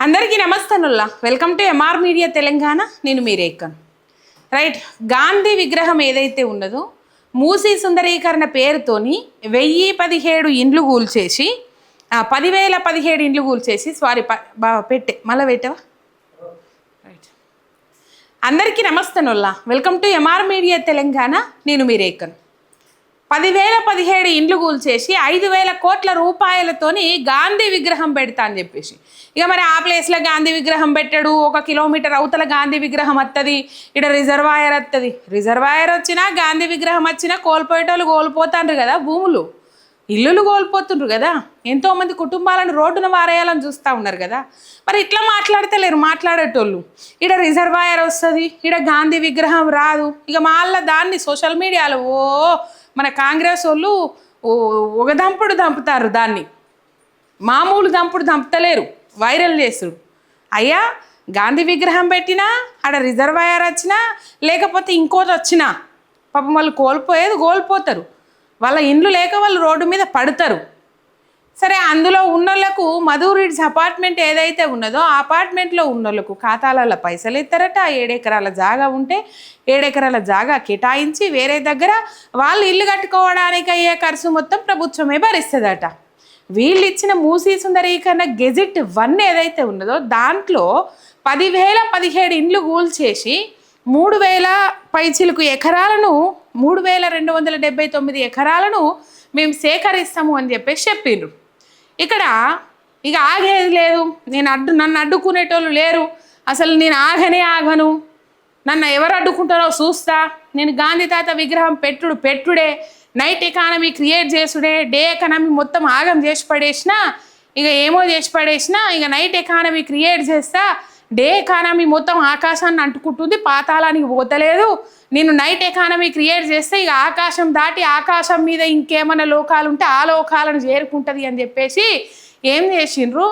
అందరికీ నమస్తనుల్లా. Welcome to MR media Telangana. నేను మీ రేఖన్. రైట్, గాంధీ విగ్రహం ఏదైతే ఉన్నదో మూసీ సుందరీకరణ పేరుతోని 1017 ఇండ్లు కూల్చేసి 10,017 ఇండ్లు కూల్చేసి పెట్టే మళ్ళీ పెట్టవా. రైట్, అందరికీ నమస్తనుల్లా. Welcome to MR media Telangana. నేను మీ రేఖన్. 10,017 ఇండ్లు కూల్చేసి 5,000 కోట్ల రూపాయలతోని గాంధీ విగ్రహం పెడతా అని చెప్పేసి, ఇక మరి ఆ ప్లేస్లో గాంధీ విగ్రహం పెట్టాడు. 1 కిలోమీటర్ అవతల గాంధీ విగ్రహం వస్తుంది, ఇక్కడ రిజర్వాయర్ వస్తుంది. రిజర్వాయర్ వచ్చినా గాంధీ విగ్రహం వచ్చినా కోల్పోయేటోళ్ళు కోల్పోతాండ్రు కదా, భూములు ఇల్లులు కోల్పోతుండ్రు కదా, ఎంతోమంది కుటుంబాలను రోడ్డున వారేయాలని చూస్తూ ఉన్నారు కదా. మరి ఇట్లా మాట్లాడతలేరు మాట్లాడేటోళ్ళు. ఇక్కడ రిజర్వాయర్ వస్తుంది, ఇక్కడ గాంధీ విగ్రహం రాదు. ఇక మళ్ళీ దాన్ని సోషల్ మీడియాలో మన కాంగ్రెస్ వాళ్ళు ఒక దంపుడు దంపుతారు, దాన్ని మామూలు దంపుడు దంపుతలేరు, వైరల్ చేస్తుడు. అయ్యా, గాంధీ విగ్రహం పెట్టినా ఆడ రిజర్వాయర్ వచ్చినా లేకపోతే ఇంకోటి వచ్చినా పాపం వాళ్ళు కోల్పోతారు. వాళ్ళ ఇండ్లు లేక వాళ్ళు రోడ్డు మీద పడతారు. సరే, అందులో ఉన్నోళ్ళకు మధురిడ్స్ అపార్ట్మెంట్ ఏదైతే ఉన్నదో ఆ అపార్ట్మెంట్లో ఉన్నోళ్ళకు ఖాతాలలో పైసలు ఇస్తారట. 7 ఎకరాల జాగా ఉంటే 7 ఎకరాల జాగా కేటాయించి వేరే దగ్గర వాళ్ళు ఇల్లు కట్టుకోవడానికి అయ్యే ఖర్చు మొత్తం ప్రభుత్వమే భరిస్తుందట. వీళ్ళు ఇచ్చిన మూసీ సుందరీకరణ గెజిట్ 1 ఏదైతే ఉన్నదో దాంట్లో 10,017 ఇండ్లు కూల్చేసి 3,000 పైచిలకు ఎకరాలను 3,279 ఎకరాలను మేము సేకరిస్తాము అని చెప్పేసి చెప్పిండ్రు. ఇక్కడ ఇక ఆగేది లేదు. నన్ను అడ్డుకునేటోళ్ళు లేరు. అసలు నేను ఆగను, నన్ను ఎవరు అడ్డుకుంటారో చూస్తా. నేను గాంధీ తాత విగ్రహం పెట్టుడే, నైట్ ఎకానమీ క్రియేట్ చేసుడే, డే ఎకానమీ మొత్తం ఆగం చేసి పడేసినా, ఇక ఏమో చేసి పడేసినా, ఇక నైట్ ఎకానమీ క్రియేట్ చేస్తా. డే ఎకానమీ మొత్తం ఆకాశాన్ని అంటుకుంటుంది, పాతాళానికి పోతలేదు. నేను నైట్ ఎకానమీ క్రియేట్ చేస్తే ఇక ఆకాశం దాటి ఆకాశం మీద ఇంకేమైనా లోకాలు ఉంటే ఆ లోకాలను చేరుకుంటుంది అని చెప్పేసి ఏం చేసిండ్రు,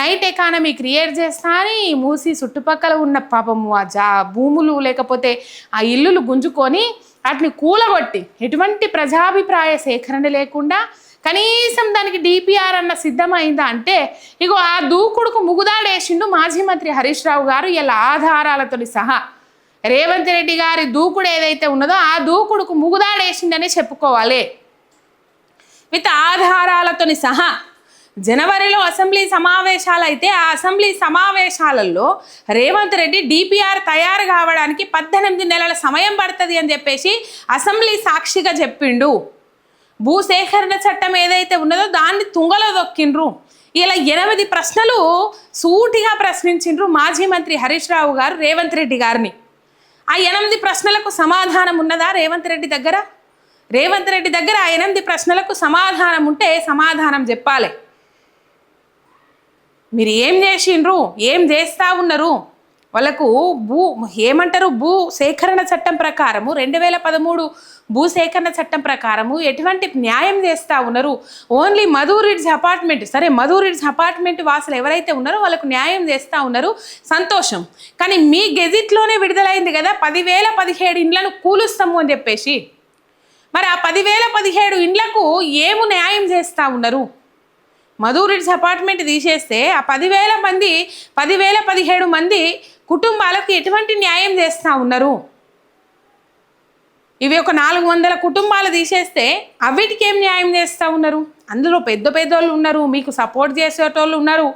నైట్ ఎకానమీ క్రియేట్ చేస్తా అని మూసి చుట్టుపక్కల ఉన్న పాపము ఆ భూములు లేకపోతే ఆ ఇల్లులు గుంజుకొని వాటిని కూలగొట్టి ఎటువంటి ప్రజాభిప్రాయ సేకరణ లేకుండా కనీసం దానికి డిపిఆర్ అన్న సిద్ధమైందా అంటే ఇగో ఆ దూకుడుకు ముగుదాడేసిండు మాజీ మంత్రి హరీష్ రావు గారు. ఇలా ఆధారాలతో సహా రేవంత్ రెడ్డి గారి దూకుడు ఏదైతే ఉన్నదో ఆ దూకుడుకు ముగుదాడేసిందనే చెప్పుకోవాలి. విత్ ఆధారాలతో సహా జనవరిలో అసెంబ్లీ సమావేశాలు అయితే ఆ అసెంబ్లీ సమావేశాలలో రేవంత్ రెడ్డి డిపిఆర్ తయారు కావడానికి 18 నెలల సమయం పడుతుంది అని చెప్పేసి అసెంబ్లీ సాక్షిగా చెప్పిండు. భూసేకరణ చట్టం ఏదైతే ఉన్నదో దాన్ని తుంగలో దొక్కిండ్రు. ఇలా 8 ప్రశ్నలు సూటిగా ప్రశ్నించిండ్రు మాజీ మంత్రి హరీష్ రావు గారు రేవంత్ రెడ్డి గారిని. ఆ 8 ప్రశ్నలకు సమాధానం ఉన్నదా రేవంత్ రెడ్డి దగ్గర? రేవంత్ రెడ్డి దగ్గర ఆ 8 ప్రశ్నలకు సమాధానం ఉంటే సమాధానం చెప్పాలి. మీరు ఏం చేసిండ్రు, ఏం చేస్తూ ఉన్నారు? వాళ్ళకు భూ సేకరణ చట్టం ప్రకారము 2013 భూసేకరణ చట్టం ప్రకారము ఎటువంటి న్యాయం చేస్తూ ఉన్నారు? ఓన్లీ మధురిడ్స్ అపార్ట్మెంట్, సరే మధురిడ్స్ అపార్ట్మెంట్ వాసులు ఎవరైతే ఉన్నారో వాళ్ళకు న్యాయం చేస్తూ ఉన్నారు, సంతోషం. కానీ మీ గెజిట్లోనే విడుదలైంది కదా 10,017 ఇండ్లను కూలుస్తాము అని చెప్పేసి. మరి ఆ 10,017 ఇండ్లకు ఏము న్యాయం చేస్తూ ఉన్నారు? మధురిడ్స్ అపార్ట్మెంట్ తీసేస్తే ఆ 10,017 మంది కుటుంబాలకు ఎటువంటి న్యాయం చేస్తూ ఉన్నారు? ఇవి ఒక 400 కుటుంబాలు తీసేస్తే అవిటికి ఏం న్యాయం చేస్తూ ఉన్నారు? అందులో పెద్దోళ్ళు ఉన్నారు, మీకు సపోర్ట్ చేసేటోళ్ళు ఉన్నారు,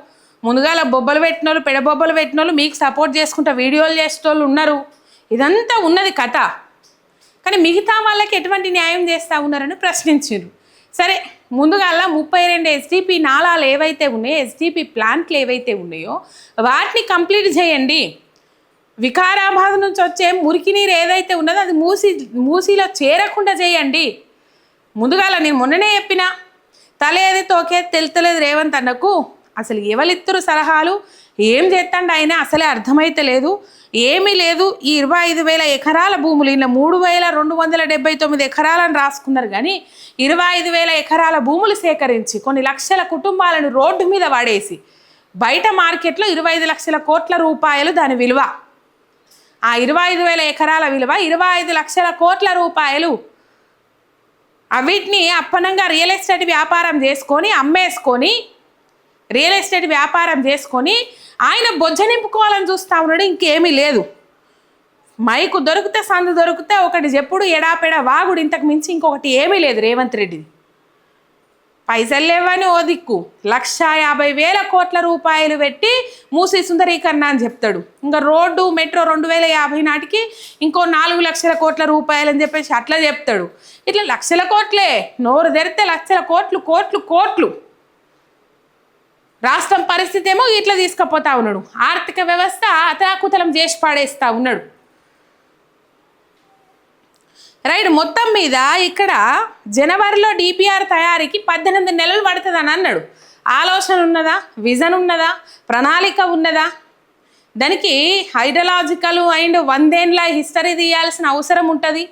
ముందుగాల బొబ్బలు పెట్టిన వాళ్ళు, పెడబొబ్బలు పెట్టిన వాళ్ళు, మీకు సపోర్ట్ చేసుకుంటా వీడియోలు చేసేటోళ్ళు ఉన్నారు. ఇదంతా ఉన్నది కథ. కానీ మిగతా వాళ్ళకి ఎటువంటి న్యాయం చేస్తూ ఉన్నారని ప్రశ్నించారు. సరే, ముందుగా 32 ఎస్డిపి నాలాలు ఏవైతే ఉన్నాయో, ఎస్డిపి ప్లాంట్లు ఏవైతే ఉన్నాయో వాటిని కంప్లీట్ చేయండి. వికారాబాద్ నుంచి వచ్చే మురికి నీరు ఏదైతే ఉన్నదో అది మూసీలో చేరకుండా చేయండి. ముందుగా నేను మొన్ననే చెప్పిన, తలేది తోకేది తెలుతలేదు రేవంత్ అన్నకు. అసలు ఎవరిద్దరు సలహాలు ఏం చేస్తాండి ఆయన అసలే అర్థమైతే లేదు, ఏమీ లేదు. ఈ 25,000 ఎకరాల భూములు ఇలా 3,279 ఎకరాలను రాసుకున్నారు. కానీ 25,000 ఎకరాల భూములు సేకరించి కొన్ని లక్షల కుటుంబాలను రోడ్డు మీద వాడేసి బయట మార్కెట్లో 25 లక్షల కోట్ల రూపాయలు దాని విలువ. ఆ 25,000 ఎకరాల విలువ 25 లక్షల కోట్ల రూపాయలు. అవిటిని అప్పనంగా రియల్ ఎస్టేట్ వ్యాపారం చేసుకొని అమ్మేసుకొని రియల్ ఎస్టేట్ వ్యాపారం చేసుకొని ఆయన బొజ్జ నింపుకోవాలని చూస్తూ ఉన్నాడు, ఇంకేమీ లేదు. మైకు దొరికితే సందు దొరికితే ఒకటి చెప్పుడు ఎడాపెడా వాగుడు, ఇంతకు మించి ఇంకొకటి ఏమీ లేదు రేవంత్ రెడ్డిది. పైసలు లేవని ఓ దిక్కు 1,50,000 కోట్ల రూపాయలు పెట్టి మూసీ సుందరీకరణ అని చెప్తాడు. ఇంకా రోడ్డు మెట్రో 2050 నాటికి ఇంకో 4 లక్షల కోట్ల రూపాయలు అని చెప్పేసి అట్లా చెప్తాడు. ఇట్లా లక్షల కోట్లే, నోరు తెరితే లక్షల కోట్లు కోట్లు కోట్లు. రాష్ట్రం పరిస్థితి ఏమో ఇట్లా తీసుకుపోతా ఉన్నాడు. ఆర్థిక వ్యవస్థ అతలాకుతలం చేసి పాడేస్తూ ఉన్నాడు. రైట్, మొత్తం మీద ఇక్కడ జనవరిలో డిపిఆర్ తయారీకి 18 నెలలు పడుతుందని అన్నాడు. ఆలోచన ఉన్నదా, విజన్ ఉన్నదా, ప్రణాళిక ఉన్నదా? దానికి హైడ్రలాజికల్ అండ్ 100 ఏళ్ళ హిస్టరీ తీయాల్సిన అవసరం ఉంటుంది.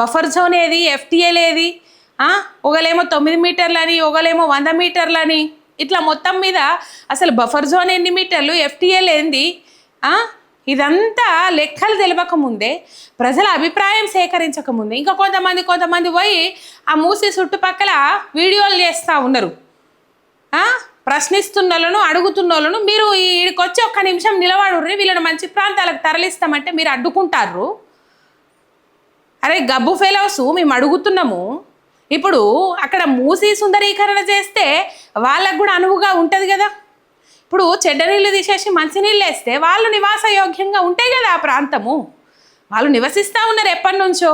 బఫర్ జోన్ ఏది, ఎఫ్టీఎల్ ఏది, ఒకలేమో 9 మీటర్లని, ఒకలేమో 100 మీటర్లని, ఇట్లా మొత్తం మీద అసలు బఫర్ జోన్ ఎన్ని మీటర్లు, ఎఫ్టీఎల్ ఏంది, ఇదంతా లెక్కలు తెలియకముందే, ప్రజల అభిప్రాయం సేకరించకముందే ఇంకా కొంతమంది పోయి ఆ మూసి చుట్టుపక్కల వీడియోలు చేస్తూ ఉన్నారు. ప్రశ్నిస్తున్న వాళ్ళను, అడుగుతున్న వాళ్ళను మీరు వీడికి వచ్చి 1 నిమిషం నిలబడుర్రి, వీళ్ళని మంచి ప్రాంతాలకు తరలిస్తామంటే మీరు అడ్డుకుంటారు. అరే గబ్బు ఫెలోస్, మేము అడుగుతున్నాము. ఇప్పుడు అక్కడ మూసి సుందరీకరణ చేస్తే వాళ్ళకు కూడా అనువుగా ఉంటుంది కదా. ఇప్పుడు చెడ్డ నీళ్ళు తీసేసి మంచినీళ్ళు వేస్తే వాళ్ళు నివాస యోగ్యంగా ఉంటాయి కదా ఆ ప్రాంతము. వాళ్ళు నివసిస్తూ ఉన్నారు ఎప్పటి నుంచో.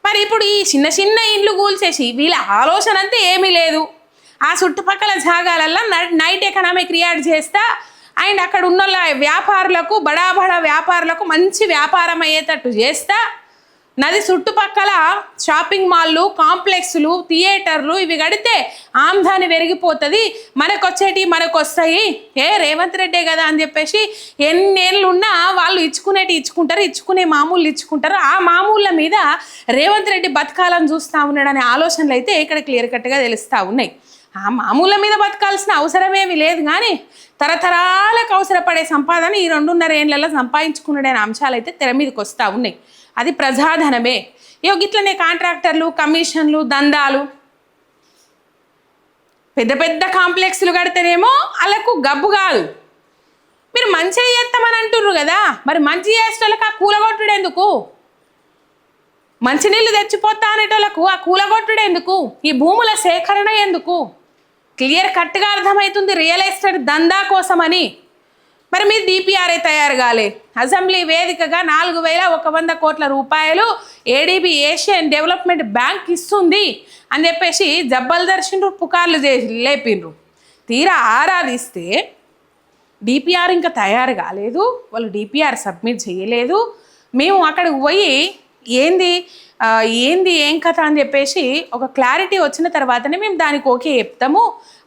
మరి ఇప్పుడు ఈ చిన్న చిన్న ఇండ్లు కూల్చేసి వీళ్ళ ఆలోచన అంతా ఏమీ లేదు. ఆ చుట్టుపక్కల జాగాలల్లో నైట్ ఎకనామీ క్రియేట్ చేస్తా అండ్ అక్కడ ఉన్న వ్యాపారులకు, బడా వ్యాపారులకు మంచి వ్యాపారం అయ్యేటట్టు చేస్తా, నది చుట్టుపక్కల షాపింగ్ మాల్లు, కాంప్లెక్స్లు, థియేటర్లు ఇవి కడితే ఆమ్దాని పెరిగిపోతుంది, మనకు వస్తాయి. రేవంత్ రెడ్డే కదా అని చెప్పేసి ఎన్నేళ్ళు ఉన్నా వాళ్ళు ఇచ్చుకునే మామూలు ఇచ్చుకుంటారు. ఆ మామూళ్ళ మీద రేవంత్ రెడ్డి బతకాలని చూస్తూ ఉన్నాడనే ఆలోచనలు అయితే ఇక్కడ క్లియర్ కట్గా తెలుస్తూ ఉన్నాయి. ఆ మామూళ్ళ మీద బతకాల్సిన అవసరమేమి లేదు, కానీ తరతరాలకు అవసరపడే సంపాదన ఈ 2.5 ఏళ్లలో సంపాదించుకున్నాడనే అంశాలు అయితే తెర మీదకి వస్తూ ఉన్నాయి. అది ప్రజాధనమే. ఇట్లనే కాంట్రాక్టర్లు, కమిషన్లు, దందాలు, పెద్ద కాంప్లెక్స్లు కడితేనేమో వాళ్ళకు గబ్బు కాదు. మీరు మంచిగా చేస్తామని అంటుర్రు కదా, మరి మంచి చేసేటోళ్ళకి ఆ కూలగొట్టుడెందుకు? మంచినీళ్ళు తెచ్చిపోతా అనేటోళ్ళకు ఆ కూలగొట్టుడెందుకు? ఈ భూముల సేకరణ ఎందుకు? క్లియర్ కట్గా అర్థమవుతుంది రియల్ ఎస్టేట్ దందా కోసమని. మరి మీరు డిపిఆర్ఏ తయారు కాలే, అసెంబ్లీ వేదికగా 4,100 కోట్ల రూపాయలు ఏడీబీ ఏషియన్ డెవలప్మెంట్ బ్యాంక్ ఇస్తుంది అని చెప్పేసి జబ్బల్దర్శిండ్రు, పుకార్లు లేపిండ్రు. తీరా ఆరాధిస్తే డిపిఆర్ ఇంకా తయారు కాలేదు, వాళ్ళు డిపిఆర్ సబ్మిట్ చేయలేదు. మేము అక్కడికి పోయి ఏంది ఏం కథ అని చెప్పేసి ఒక క్లారిటీ వచ్చిన తర్వాతనే మేము దానికి ఓకే చెప్తాము,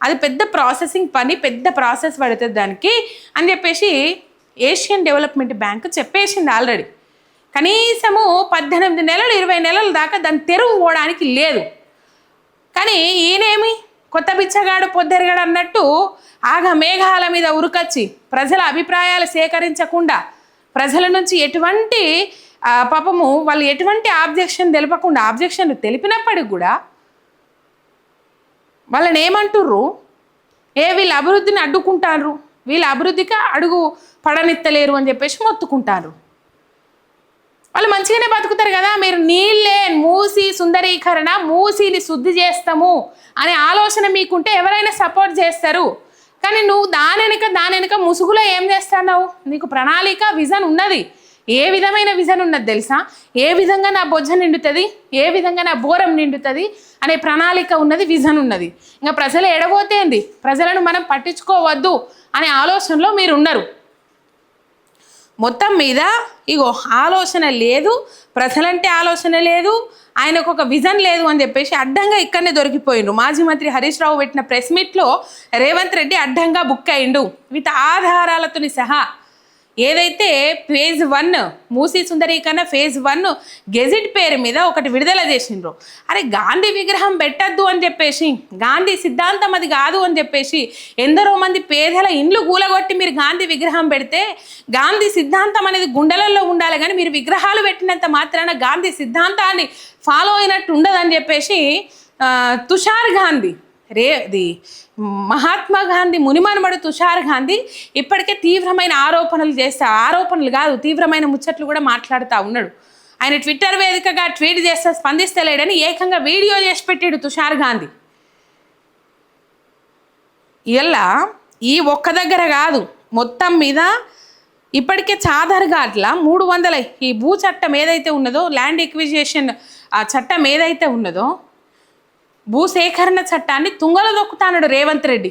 అది పెద్ద ప్రాసెసింగ్ పని, పెద్ద ప్రాసెస్ పడుతుంది దానికి అని చెప్పేసి ఏషియన్ డెవలప్మెంట్ బ్యాంక్ చెప్పేసింది ఆల్రెడీ. కనీసము 18 నెలలు 20 నెలల దాకా దాన్ని తెరువు పోవడానికి లేదు. కానీ ఈయనేమి కొత్త బిచ్చగాడు పొద్దెరగాడు అన్నట్టు మేఘాల మీద ఉరుకొచ్చి ప్రజల అభిప్రాయాలు సేకరించకుండా, ప్రజల నుంచి ఎటువంటి పాపము వాళ్ళు ఎటువంటి ఆబ్జెక్షన్ తెలపకుండా, ఆబ్జెక్షన్ తెలిపినప్పటికి కూడా వాళ్ళని ఏమంటుర్రు, వీళ్ళ అభివృద్ధిని అడ్డుకుంటారు, వీళ్ళ అభివృద్ధికి అడుగు పడనిత్తలేరు అని చెప్పేసి మొత్తుకుంటారు. వాళ్ళు మంచిగానే బతుకుతారు కదా. మీరు నీళ్ళే మూసి సుందరీకరణ, మూసిని శుద్ధి చేస్తాము అనే ఆలోచన మీకుంటే ఎవరైనా సపోర్ట్ చేస్తారు. కానీ నువ్వు దాని వెనుక ముసుగులో ఏం చేస్తున్నావు? నీకు ప్రణాళిక, విజన్ ఉన్నది. ఏ విధమైన విజన్ ఉన్నది తెలుసా? ఏ విధంగా నా బొజ్జ నిండుతుంది, ఏ విధంగా నా బోరం నిండుతుంది అనే ప్రణాళిక ఉన్నది, విజన్ ఉన్నది. ఇంకా ప్రజలు ఎడబోతేంది, ప్రజలను మనం పట్టించుకోవద్దు అనే ఆలోచనలో మీరు ఉన్నారు. మొత్తం మీద ఆలోచన లేదు, ప్రజలంటే ఆలోచన లేదు, ఆయనకు ఒక విజన్ లేదు అని చెప్పేసి అడ్డంగా ఇక్కడనే దొరికిపోయిండు. మాజీ మంత్రి హరీష్ రావు పెట్టిన ప్రెస్ మీట్లో రేవంత్ రెడ్డి అడ్డంగా బుక్ అయిండు విత్ ఆధారాలతో సహా. ఏదైతే ఫేజ్ 1 మూసీ సుందరీకరణ ఫేజ్ 1 గెజిట్ పేరు మీద ఒకటి విడుదల చేసిండ్రు. అరే గాంధీ విగ్రహం పెట్టద్దు అని చెప్పేసి, గాంధీ సిద్ధాంతం అది కాదు అని చెప్పేసి ఎందరో మంది పేదల ఇండ్లు కూలగొట్టి మీరు గాంధీ విగ్రహం పెడితే, గాంధీ సిద్ధాంతం అనేది గుండెలలో ఉండాలి కానీ మీరు విగ్రహాలు పెట్టినంత మాత్రాన గాంధీ సిద్ధాంతాన్ని ఫాలో అయినట్టు ఉండదని చెప్పేసి తుషార్ గాంధీ మహాత్మా గాంధీ మునిమనుమడు తుషార్ గాంధీ ఇప్పటికే తీవ్రమైన ఆరోపణలు కాదు, తీవ్రమైన ముచ్చట్లు కూడా మాట్లాడుతూ ఉన్నాడు. ఆయన ట్విట్టర్ వేదికగా ట్వీట్ చేస్తే స్పందిస్తలేడని ఏకంగా వీడియో చేసి పెట్టాడు తుషార్ గాంధీ. ఇలా ఈ ఒక్క దగ్గర కాదు, మొత్తం మీద ఇప్పటికే చాదర్ఘాట్ల 300 ఈ భూ చట్టం ఏదైతే ఉన్నదో, ల్యాండ్ ఎక్విజిషన్ ఆ చట్టం ఏదైతే ఉన్నదో, భూసేకరణ చట్టాన్ని తుంగలో దొక్కుతాడు రేవంత్ రెడ్డి.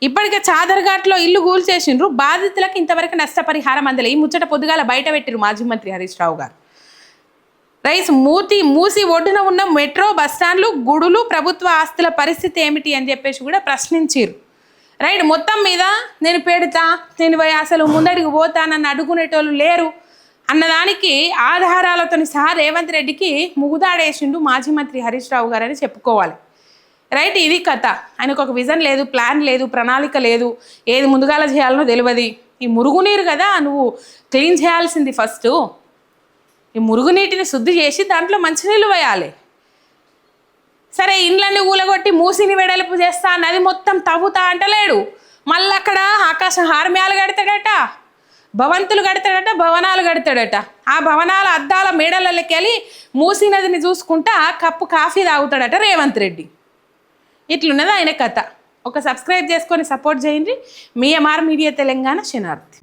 ఇప్పటికే చాదర్ఘాట్లో ఇల్లు కూల్చేసిండ్రు, బాధితులకు ఇంతవరకు నష్టపరిహారం అందలే. ఈ ముచ్చట పొద్దుగాల బయట పెట్టిరు మాజీ మంత్రి హరీష్ రావు గారు. మూసి ఒడ్డున ఉన్న మెట్రో బస్టాండ్లు, గుడులు, ప్రభుత్వ ఆస్తుల పరిస్థితి ఏమిటి అని చెప్పేసి కూడా ప్రశ్నించారు. మొత్తం మీద నేను పెడతా, నేను అసలు ముందడికి పోతానని అడుగునేటోళ్ళు లేరు అన్నదానికి ఆధారాలతో సహా రేవంత్ రెడ్డికి ముగుదాడేసిండు మాజీ మంత్రి హరీష్ రావు గారు అని చెప్పుకోవాలి. ఇది కథ. ఆయనకు ఒక విజన్ లేదు, ప్లాన్ లేదు, ప్రణాళిక లేదు, ఏది ముందుగాల చేయాలనో తెలియదు. ఈ మురుగునీరు కదా నువ్వు క్లీన్ చేయాల్సింది. ఫస్ట్ ఈ మురుగునీటిని శుద్ధి చేసి దాంట్లో మంచినీళ్ళు వేయాలి. సరే, ఇండ్లన్నీ ఊలగొట్టి మూసిని వెడల్పు చేస్తా, నది మొత్తం తవ్వుతా అంటలేడు. మళ్ళీ అక్కడ ఆకాశ హార్మ్యాలు కడతాడట, భవంతులు కడతాడట, భవనాలు కడతాడట. ఆ భవనాల అద్దాల మేడలకి వెళ్ళి మూసీ నదిని చూసుకుంటా కప్పు కాఫీ తాగుతాడట రేవంత్ రెడ్డి. ఇట్లున్నది ఆయన కథ. ఒక సబ్స్క్రైబ్ చేసుకొని సపోర్ట్ చేయండి. మీ ఎంఆర్ మీడియా తెలంగాణ శనార్థి.